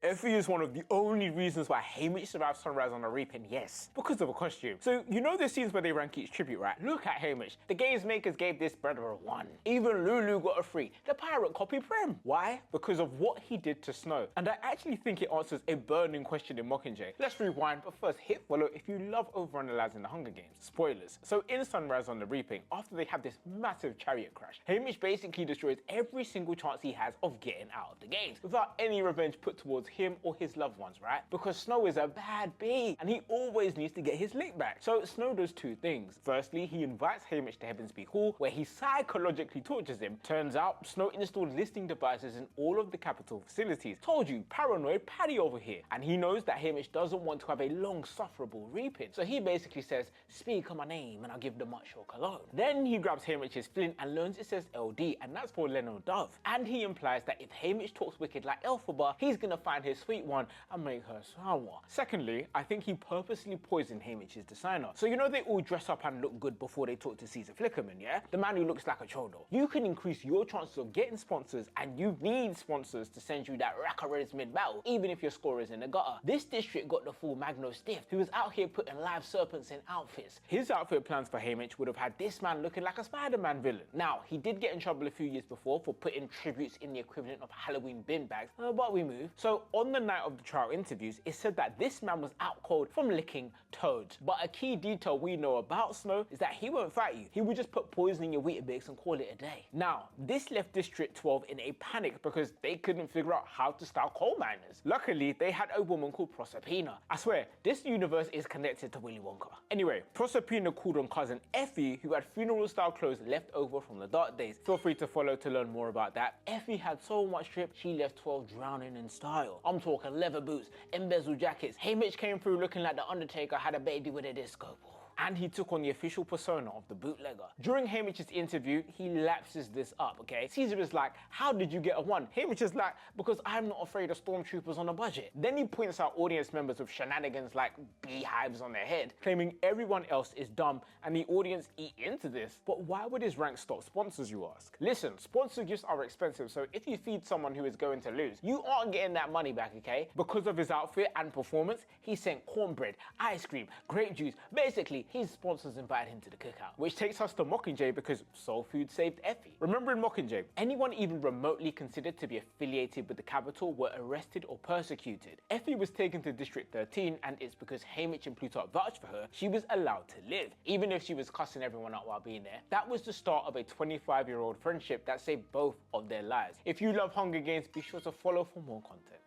Effie is one of the only reasons why Haymitch survived Sunrise on the Reaping, yes, because of a costume. So, you know the scenes where they rank each tribute, right? Look at Haymitch. The game's makers gave this brother a 1. Even Lulu got a 3. The pirate copy Prem. Why? Because of what he did to Snow. And I actually think it answers a burning question in Mockingjay. Let's rewind, but first hit follow if you love overanalyzing the Hunger Games. Spoilers. So in Sunrise on the Reaping, after they have this massive chariot crash, Haymitch basically destroys every single chance he has of getting out of the games, without any revenge put towards him or his loved ones, right? Because Snow is a bad bee and he always needs to get his lick back. So Snow does 2 things. Firstly, he invites Haymitch to Heavensby Hall where he psychologically tortures him. Turns out Snow installed listening devices in all of the capital facilities. Told you, paranoid Paddy over here. And he knows that Haymitch doesn't want to have a long sufferable reaping. So he basically says, speak on my name and I'll give the much your cologne. Then he grabs Haymitch's flint and learns it says LD, and that's for Leno Dove. And he implies that if Haymitch talks wicked like Elphaba, he's gonna find his sweet one and make her sour. Secondly, I think he purposely poisoned Haymitch's designer. So you know they all dress up and look good before they talk to Caesar Flickerman, yeah? The man who looks like a cholo. You can increase your chances of getting sponsors, and you need sponsors to send you that rack-a-reds mid-battle, even if your score is in the gutter. This district got the full Magno Stiff, who was out here putting live serpents in outfits. His outfit plans for Haymitch would have had this man looking like a Spider-Man villain. Now, he did get in trouble a few years before for putting tributes in the equivalent of Halloween bin bags, but we move. So on the night of the trial interviews, it said that this man was out cold from licking toads. But a key detail we know about Snow is that he won't fight you. He would just put poison in your Weetabix and call it a day. Now, this left District 12 in a panic because they couldn't figure out how to style coal miners. Luckily, they had a woman called Proserpina. I swear, this universe is connected to Willy Wonka. Anyway, Proserpina called on cousin Effie, who had funeral-style clothes left over from the dark days. Feel free to follow to learn more about that. Effie had so much drip, she left 12 drowning in style. I'm talking leather boots, embezzled jackets. Haymitch came through looking like the Undertaker had a baby with a disco ball. And he took on the official persona of the bootlegger. During Haymitch's interview, he lapses this up, okay? Caesar is like, how did you get a 1? Haymitch is like, because I'm not afraid of stormtroopers on a budget. Then he points out audience members with shenanigans like beehives on their head, claiming everyone else is dumb and the audience eat into this. But why would his rank stop sponsors, you ask? Listen, sponsor gifts are expensive, so if you feed someone who is going to lose, you aren't getting that money back, okay? Because of his outfit and performance, he sent cornbread, ice cream, grape juice. Basically, his sponsors invited him to the cookout. Which takes us to Mockingjay because soul food saved Effie. Remember in Mockingjay, anyone even remotely considered to be affiliated with the capital were arrested or persecuted. Effie was taken to District 13, and it's because Haymitch and Plutarch vouched for her, she was allowed to live, even if she was cussing everyone out while being there. That was the start of a 25-year-old friendship that saved both of their lives. If you love Hunger Games, be sure to follow for more content.